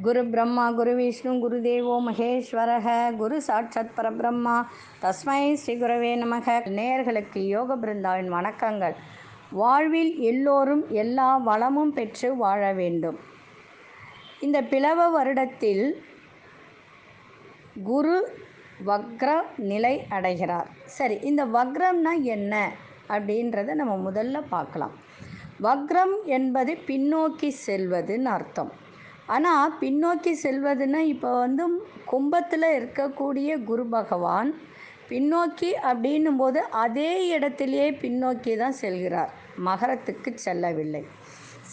குரு பிரம்மா குரு விஷ்ணு குரு தேவோ மகேஸ்வரக குரு சாட்சாத் பரபிரம்மா தஸ்மை ஸ்ரீ குரவே நமக. நேயர்களுக்கு யோக பிருந்தாவின் வணக்கங்கள். வாழ்வில் எல்லோரும் எல்லா வளமும் பெற்று வாழ வேண்டும். இந்த பிளவ வருடத்தில் குரு வக்ர நிலை அடைகிறார். சரி, இந்த வக்ரம்னா என்ன அப்படின்றத நம்ம முதல்ல பார்க்கலாம். வக்ரம் என்பது பின்னோக்கி செல்வதுன்னு அர்த்தம். ஆனால் பின்னோக்கி செல்வதுன்னா இப்போ கும்பத்தில் இருக்கக்கூடிய குரு பகவான் பின்னோக்கி அப்படின்னும் போது அதே இடத்திலேயே பின்னோக்கி தான் செல்கிறார், மகரத்துக்கு செல்லவில்லை.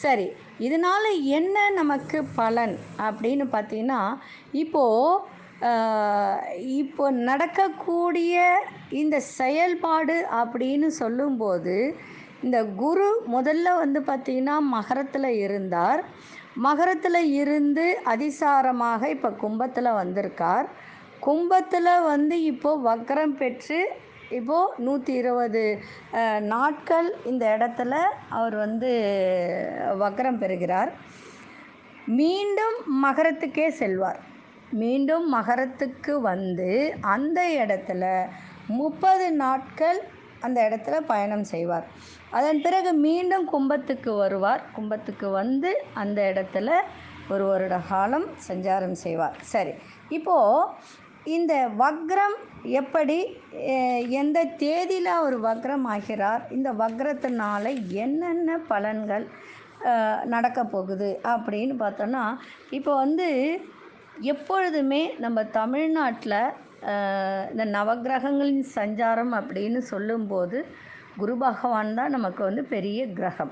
சரி, இதனால் என்ன நமக்கு பலன் அப்படின்னு பார்த்தீங்கன்னா, இப்போ நடக்கக்கூடிய இந்த செயல்பாடு அப்படின்னு சொல்லும்போது, இந்த குரு முதல்ல பார்த்திங்கன்னா மகரத்தில் இருந்தார். மகரத்தில் இருந்து அதிசாரமாக இப்போ கும்பத்தில் வந்திருக்கார். கும்பத்தில் இப்போது வக்ரம் பெற்று இப்போது 120 நாட்கள் இந்த இடத்துல அவர் வக்ரம் பெறுகிறார். மீண்டும் மகரத்துக்கே செல்வார். மீண்டும் மகரத்துக்கு அந்த இடத்துல 30 நாட்கள் அந்த இடத்துல பயணம் செய்வார். அதன் பிறகு மீண்டும் கும்பத்துக்கு வருவார். கும்பத்துக்கு அந்த இடத்துல ஒரு வருட காலம் சஞ்சாரம் செய்வார். சரி, இப்போது இந்த வக்ரம் எப்படி, எந்த தேதியில் அவர் வக்ரம் ஆகிறார், இந்த வக்ரத்தினால என்னென்ன பலன்கள் நடக்க போகுது அப்படின்னு பார்த்தோன்னா, இப்போ எப்பொழுதுமே நம்ம தமிழ்நாட்டில் இந்த நவக்கிரகங்களின் சஞ்சாரம் அப்படின்னு சொல்லும்போது குரு பகவான் தான் நமக்கு பெரிய கிரகம்.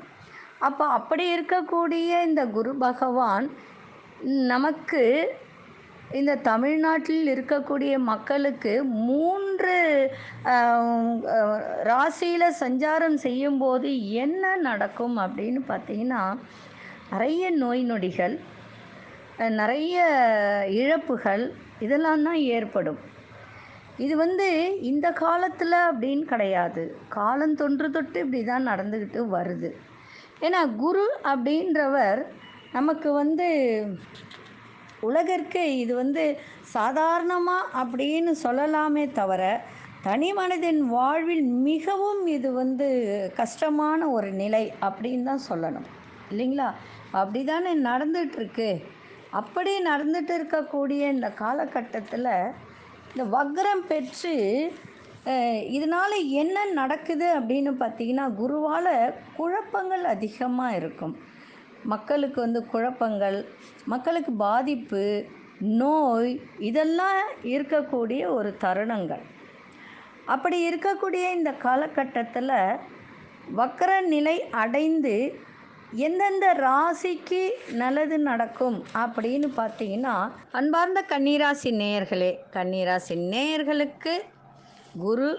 அப்போ அப்படி இருக்கக்கூடிய இந்த குரு பகவான் நமக்கு இந்த தமிழ்நாட்டில் இருக்கக்கூடிய மக்களுக்கு 3 ராசியில் சஞ்சாரம் செய்யும்போது என்ன நடக்கும் அப்படின்னு பார்த்தீங்கன்னா, நிறைய நோய் நொடிகள், நிறைய இழப்புகள் இதெல்லாம் தான் ஏற்படும். இது இந்த காலத்தில் அப்படின்னு கிடையாது, காலம் தொன்று தொட்டு இப்படி தான் நடந்துக்கிட்டு வருது. ஏன்னா குரு அப்படின்றவர் நமக்கு உலகிற்கு இது சாதாரணமாக அப்படின்னு சொல்லலாமே தவிர, தனி மனிதன் வாழ்வில் மிகவும் இது கஷ்டமான ஒரு நிலை அப்படின்னு தான் சொல்லணும், இல்லைங்களா? அப்படி தானே நடந்துகிட்ருக்கு. அப்படி நடந்துட்டு இருக்கக்கூடிய இந்த காலகட்டத்தில் இந்த வக்ரம் பெற்று இதனால் என்ன நடக்குது அப்படின்னு பார்த்தீங்கன்னா, குருவால் குழப்பங்கள் அதிகமாக இருக்கும். மக்களுக்கு குழப்பங்கள், மக்களுக்கு பாதிப்பு, நோய் இதெல்லாம் இருக்கக்கூடிய ஒரு தருணங்கள். அப்படி இருக்கக்கூடிய இந்த காலகட்டத்தில் வக்ர நிலை அடைந்து எந்தெந்த ராசிக்கு நல்லது நடக்கும் அப்படின்னு பார்த்தீங்கன்னா, அன்பார்ந்த கன்னிராசி நேயர்களே, கன்னிராசி நேயர்களுக்கு குரு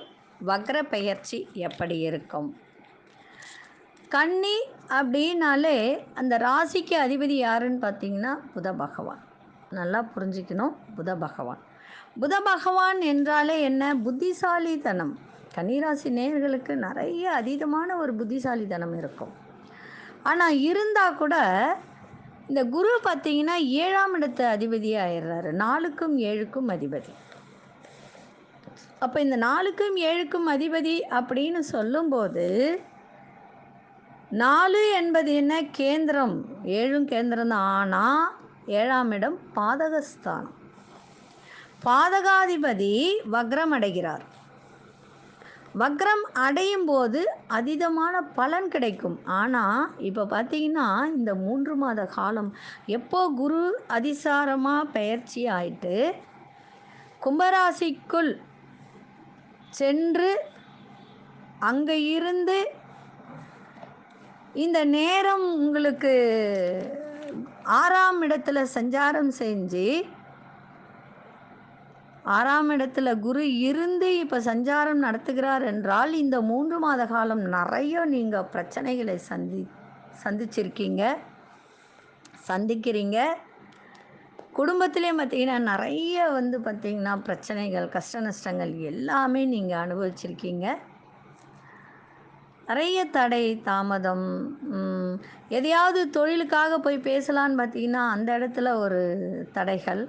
வக்ர பெயர்ச்சி எப்படி இருக்கும்? கன்னி அப்படின்னாலே அந்த ராசிக்கு அதிபதி யாருன்னு பார்த்தீங்கன்னா புத பகவான். நல்லா புரிஞ்சுக்கணும். புத பகவான், புத பகவான் என்றாலே என்ன? புத்திசாலித்தனம். கன்னிராசி நேயர்களுக்கு நிறைய அதீதமான ஒரு புத்திசாலித்தனம் இருக்கும். ஆனால் இருந்தால் கூட இந்த குரு பார்த்திங்கன்னா 7ஆம் இடத்து அதிபதியாக ஆயிடுறாரு. 4க்கும் 7க்கும் அதிபதி. அப்போ இந்த 4க்கும் 7க்கும் அதிபதி அப்படின்னு சொல்லும்போது, 4 என்பது என்ன? கேந்திரம். 7ம் கேந்திரம் தான். ஆனால் 7ஆம் இடம் பாதகஸ்தானம். பாதகாதிபதி வக்ரம் அடைகிறார். வக்ரம் அடையும் போது அதீதமான பலன் கிடைக்கும். ஆனால் இப்போ பார்த்தீங்கன்னா இந்த 3 மாத காலம் எப்போ குரு அதிசாரமாக பெயர்ச்சி ஆயிட்டு கும்பராசிக்குள் சென்று அங்கே இருந்து இந்த நேரம் உங்களுக்கு 6ஆம் இடத்துல சஞ்சாரம் செஞ்சு, 6ஆம் இடத்துல குரு இருந்து இப்போ சஞ்சாரம் நடத்துகிறார் என்றால், இந்த 3 மாத காலம் நிறைய நீங்கள் பிரச்சனைகளை சந்திக்கிறீங்க. குடும்பத்திலே பார்த்திங்கன்னா நிறைய பார்த்திங்கன்னா பிரச்சனைகள், கஷ்ட நஷ்டங்கள் எல்லாமே நீங்கள் அனுபவிச்சிருக்கீங்க. நிறைய தடை, தாமதம். எதையாவது தொழிலுக்காக போய் பேசலான்னு பார்த்தீங்கன்னா, அந்த இடத்துல ஒரு தடைகள்.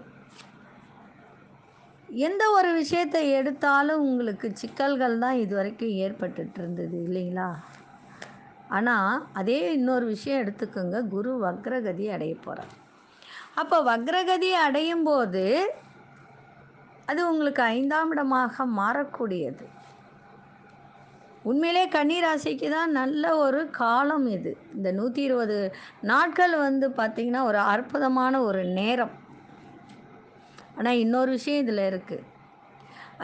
எந்த ஒரு விஷயத்தை எடுத்தாலும் உங்களுக்கு சிக்கல்கள் தான் இதுவரைக்கும் ஏற்பட்டுட்டு இருந்தது இல்லைங்களா? ஆனால் அதே இன்னொரு விஷயம் எடுத்துக்கோங்க, குரு வக்ரகதி அடைய போகிறார். அப்போ வக்ரகதி அடையும் போது அது உங்களுக்கு 5ஆம் இடமாக மாறக்கூடியது. உண்மையிலே கன்னி ராசிக்கு தான் நல்ல ஒரு காலம் இது. இந்த 120 நாட்கள் பார்த்திங்கன்னா ஒரு அற்புதமான ஒரு நேரம். ஆனால் இன்னொரு விஷயம் இதில் இருக்குது.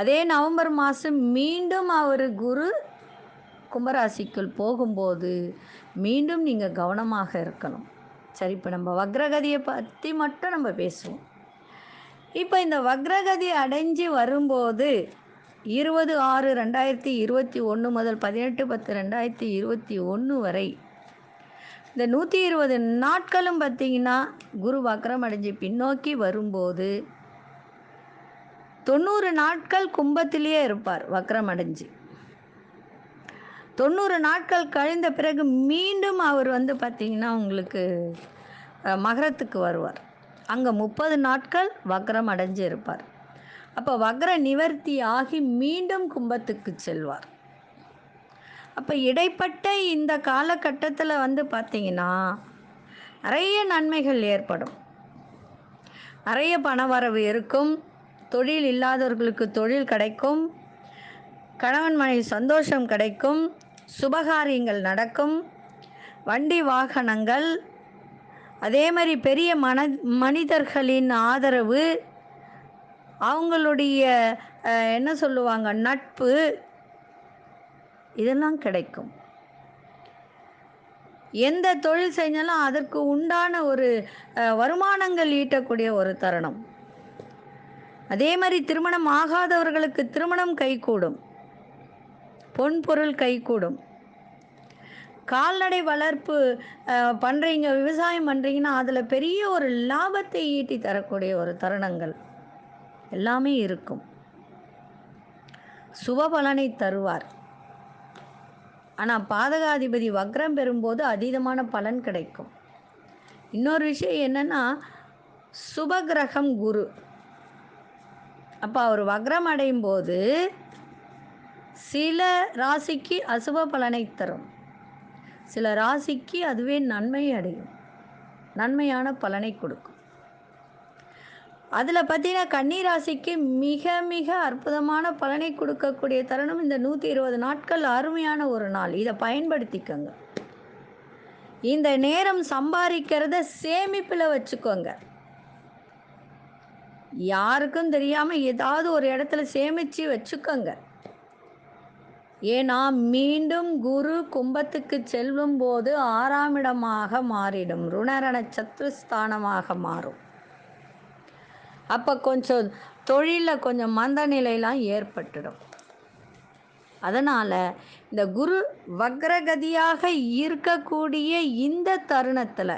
அதே நவம்பர் மாதம் மீண்டும் அவர் குரு கும்பராசிக்குள் போகும்போது மீண்டும் நீங்கள் கவனமாக இருக்கணும். சரி, இப்போ நம்ம வக்ரகதியை பற்றி மட்டும் நம்ம பேசுவோம். இப்போ இந்த வக்ரகதி அடைஞ்சு வரும்போது 20/6/2021 முதல் 18/10/2021 வரை இந்த 120 நாட்களும் பார்த்திங்கன்னா குரு வக்ரம் அடைஞ்சு பின்னோக்கி வரும்போது 90 நாட்கள் கும்பத்திலேயே இருப்பார் வக்ரம் அடைஞ்சு. 90 நாட்கள் கழிந்த பிறகு மீண்டும் அவர் பார்த்திங்கன்னா உங்களுக்கு மகரத்துக்கு வருவார். அங்கே 30 நாட்கள் வக்ரம் அடைஞ்சு இருப்பார். அப்போ வக்ர நிவர்த்தி ஆகி மீண்டும் கும்பத்துக்கு செல்வார். அப்போ இடைப்பட்ட இந்த காலகட்டத்தில் பார்த்திங்கன்னா நிறைய நன்மைகள் ஏற்படும். நிறைய பணவரவு இருக்கும். தொழில் இல்லாதவர்களுக்கு தொழில் கிடைக்கும். கணவன் மனைவி சந்தோஷம் கிடைக்கும். சுபகாரியங்கள் நடக்கும். வண்டி வாகனங்கள், அதே மாதிரி பெரிய மனிதர்களின் ஆதரவு, அவங்களுடைய என்ன சொல்லுவாங்க நட்பு, இதெல்லாம் கிடைக்கும். எந்த தொழில் செஞ்சாலும் அதற்கு உண்டான ஒரு வருமானங்கள் ஈட்டக்கூடிய ஒரு தருணம். அதே மாதிரி திருமணம் ஆகாதவர்களுக்கு திருமணம் கைகூடும். பொன் பொருள் கைகூடும். கால்நடை வளர்ப்பு பண்ணுறீங்க, விவசாயம் பண்ணுறீங்கன்னா அதில் பெரிய ஒரு லாபத்தை ஈட்டி தரக்கூடிய ஒரு தருணங்கள் எல்லாமே இருக்கும். சுப பலனை தருவார். ஆனால் பாதகாதிபதி வக்ரம் பெறும்போது அதீதமான பலன் கிடைக்கும். இன்னொரு விஷயம் என்னென்னா, சுபகிரகம் குரு. அப்போ அவர் வக்ரம் அடையும் போது சில ராசிக்கு அசுப பலனை தரும், சில ராசிக்கு அதுவே நன்மை அடையும், நன்மையான பலனை கொடுக்கும். அதில் பார்த்தீங்கன்னா கன்னி ராசிக்கு மிக மிக அற்புதமான பலனை கொடுக்கக்கூடிய தருணம் இந்த 120 நாட்கள். அருமையான ஒரு நாள், இதை பயன்படுத்திக்கோங்க. இந்த நேரம் சம்பாதிக்கிறத சேமிப்பில் வச்சுக்கோங்க. யாருக்கும் தெரியாமல் ஏதாவது ஒரு இடத்துல சேமித்து வச்சுக்கோங்க. ஏன்னா மீண்டும் குரு கும்பத்துக்கு செல்லும் போது 6ஆம் இடமாக மாறிடும், ருணரண சத்ருஸ்தானமாக மாறும். அப்போ கொஞ்சம் தொழிலில் கொஞ்சம் மந்த நிலையெல்லாம் ஏற்பட்டுடும். அதனால் இந்த குரு வக்ரகதியாக இருக்கக்கூடிய இந்த தருணத்தில்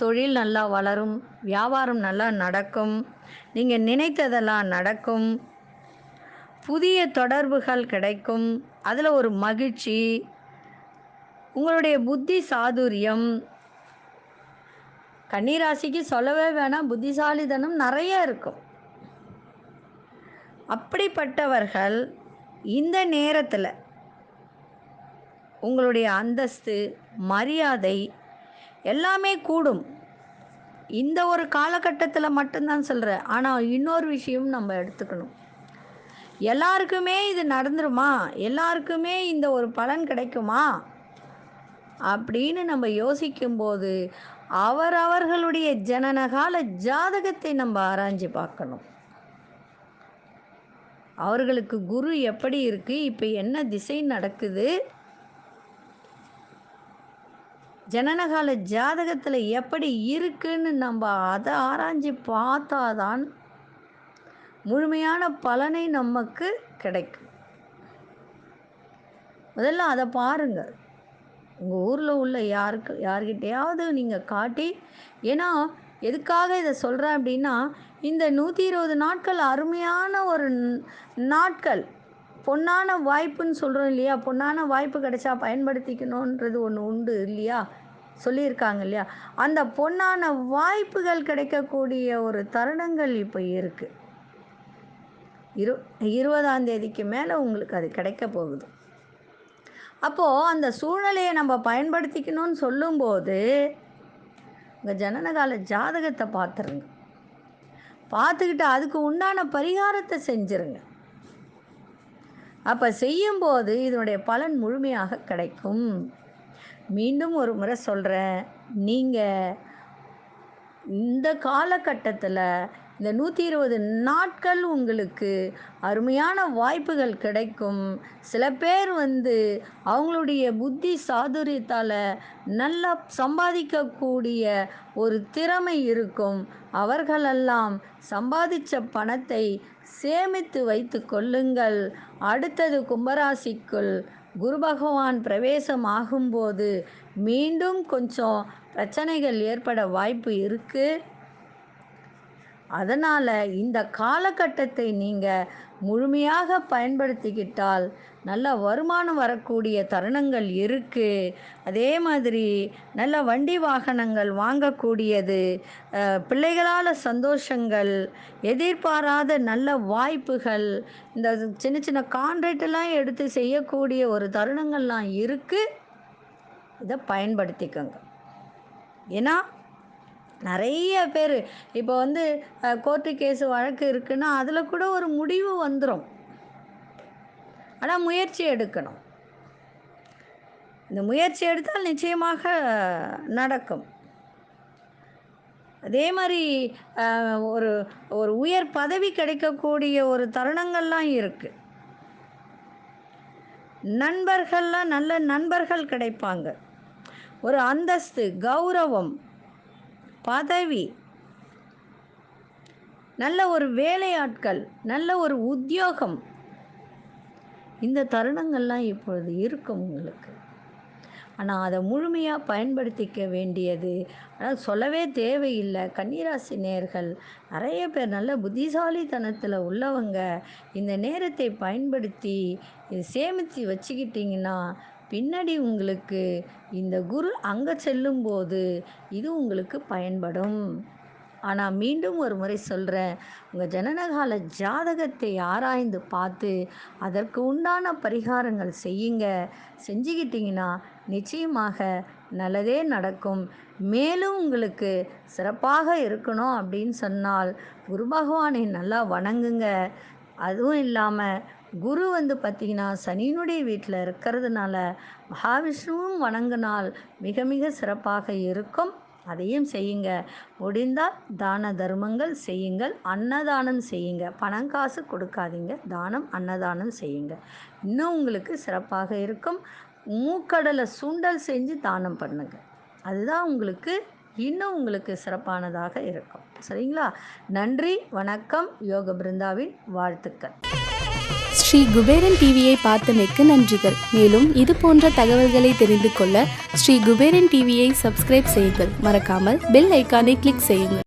தொழில் நல்லா வளரும், வியாபாரம் நல்லா நடக்கும், நீங்கள் நினைத்ததெல்லாம் நடக்கும், புதிய தொடர்புகள் கிடைக்கும், அதில் ஒரு மகிழ்ச்சி, உங்களுடைய புத்தி சாதுரியம். கன்னிராசிக்கு சொல்லவே வேணாம், புத்திசாலித்தனம் நிறைய இருக்கும். அப்படிப்பட்டவர்கள் இந்த நேரத்தில் உங்களுடைய அந்தஸ்து, மரியாதை எல்லாமே கூடும். இந்த ஒரு காலகட்டத்தில் மட்டும்தான் சொல்கிறேன். ஆனால் இன்னொரு விஷயம் நம்ம எடுத்துக்கணும். எல்லாருக்குமே இது நடந்துருமா, எல்லாருக்குமே இந்த ஒரு பலன் கிடைக்குமா அப்படின்னு நம்ம யோசிக்கும்போது அவரவர்களுடைய ஜனனகால ஜாதகத்தை நம்ம ஆராய்ஞ்சு பார்க்கணும். அவர்களுக்கு குரு எப்படி இருக்குது, இப்போ என்ன திசை நடக்குது, ஜனனகால ஜாதகத்தில் எப்படி இருக்குன்னு நம்ம அதை ஆராய்ஞ்சு பார்த்தாதான் முழுமையான பலனை நமக்கு கிடைக்கும். முதல்ல அதை பாருங்கள். உங்கள் ஊரில் உள்ள யார்கிட்டையாவது நீங்கள் காட்டி, ஏன்னா எதுக்காக இதை சொல்கிறேன் அப்படின்னா, இந்த 120 நாட்கள் அருமையான ஒரு நாட்கள். பொன்னான வாய்ப்புன்னு சொல்கிறோம் இல்லையா, பொன்னான வாய்ப்பு கிடைச்சா பயன்படுத்திக்கணுன்றது ஒன்று உண்டு இல்லையா, சொல்லியிருக்காங்க இல்லையா. அந்த பொன்னான வாய்ப்புகள் கிடைக்கக்கூடிய ஒரு தருணங்கள் இப்போ இருக்குது. 20ஆம் தேதிக்கு மேலே உங்களுக்கு அது கிடைக்க போகுது. அப்போது அந்த சூழ்நிலையை நம்ம பயன்படுத்திக்கணும்னு சொல்லும்போது உங்கள் ஜனனகால ஜாதகத்தை பார்த்துருங்க. பார்த்துக்கிட்டு அதுக்கு உண்டான பரிகாரத்தை செஞ்சுருங்க. அப்போ செய்யும்போது இதனுடைய பலன் முழுமையாக கிடைக்கும். மீண்டும் ஒரு முறை சொல்கிறேன், நீங்கள் இந்த காலகட்டத்தில் இந்த 120 நாட்கள் உங்களுக்கு அருமையான வாய்ப்புகள் கிடைக்கும். சில பேர் அவங்களுடைய புத்தி சாதுரியத்தால் நல்லா சம்பாதிக்கக்கூடிய ஒரு திறமை இருக்கும். அவர்களெல்லாம் சம்பாதித்த பணத்தை சேமித்து வைத்து கொள்ளுங்கள். அடுத்தது கும்பராசிக்குள் குரு பகவான் பிரவேசம் ஆகும்போது மீண்டும் கொஞ்சம் பிரச்சனைகள் ஏற்பட வாய்ப்பு இருக்குது. அதனால் இந்த காலகட்டத்தை நீங்கள் முழுமையாக பயன்படுத்திக்கிட்டால் நல்ல வருமானம் வரக்கூடிய தருணங்கள் இருக்குது. அதே மாதிரி நல்ல வண்டி வாகனங்கள் வாங்கக்கூடியது, பிள்ளைகளால் சந்தோஷங்கள், எதிர்பாராத நல்ல வாய்ப்புகள், இந்த சின்ன சின்ன கான்ட்ராக்டெல்லாம் எடுத்து செய்யக்கூடிய ஒரு தருணங்கள்லாம் இருக்குது. இதை பயன்படுத்திக்கோங்க. ஏன்னா நிறைய பேர் இப்போ கோர்ட்டு கேஸு வழக்கு இருக்குன்னா அதில் கூட ஒரு முடிவு வந்துடும். ஆனால் முயற்சி எடுக்கணும். இந்த முயற்சி எடுத்தால் நிச்சயமாக நடக்கும். அதே மாதிரி ஒரு ஒரு உயர் பதவி கிடைக்கக்கூடிய ஒரு தருணங்கள்லாம் இருக்குது. நண்பர்கள்லாம் நல்ல நண்பர்கள் கிடைப்பாங்க. ஒரு அந்தஸ்து, கௌரவம், பதவி, நல்ல ஒரு வேலையாட்கள், நல்ல ஒரு உத்தியோகம், இந்த தருணங்கள்லாம் இப்பொழுது இருக்கும் உங்களுக்கு. ஆனால் அதை முழுமையாக பயன்படுத்திக்க வேண்டியது சொல்லவே தேவையில்லை. கன்னிராசி நேயர்கள் நிறைய பேர் நல்ல புத்திசாலித்தனத்தில் உள்ளவங்க. இந்த நேரத்தை பயன்படுத்தி சேமித்து வச்சுக்கிட்டிங்கன்னா பின்னாடி உங்களுக்கு இந்த குரு அங்கே செல்லும்போது இது உங்களுக்கு பயன்படும். ஆனால் மீண்டும் ஒரு முறை சொல்கிறேன், உங்கள் ஜனனகால ஜாதகத்தை ஆராய்ந்து பார்த்து அதற்கு உண்டான பரிகாரங்கள் செஞ்சுக்கிட்டிங்கன்னா நிச்சயமாக நல்லதே நடக்கும். மேலும் உங்களுக்கு சிறப்பாக இருக்கணும் அப்படின்னு சொன்னால் குரு பகவானை நல்லா வணங்குங்க. அதுவும் இல்லாமல் குரு பார்த்திங்கன்னா சனியினுடைய வீட்டில் இருக்கிறதுனால மகாவிஷ்ணுவும் வணங்கினால் மிக மிக சிறப்பாக இருக்கும். அதையும் செய்யுங்க. முடிந்தால் தான தர்மங்கள் செய்யுங்கள், அன்னதானம் செய்யுங்க. பணம் காசு கொடுக்காதீங்க, தானம் அன்னதானம் செய்யுங்க. இன்னும் உங்களுக்கு சிறப்பாக இருக்கும். மூக்கடலை சுண்டல் செஞ்சு தானம் பண்ணுங்க. அதுதான் உங்களுக்கு சிறப்பானதாக இருக்கும். சரிங்களா? நன்றி, வணக்கம். யோக பிருந்தாவின் வாழ்த்துக்கள். ஸ்ரீ குபேரன் டிவியை பார்த்தமைக்கு நன்றிகள். மேலும் இது போன்ற தகவல்களை தெரிந்து கொள்ள ஸ்ரீ குபேரன் டிவியை சப்ஸ்கிரைப் செய்யுங்கள். மறக்காமல் பெல் ஐக்கானை கிளிக் செய்யுங்கள்.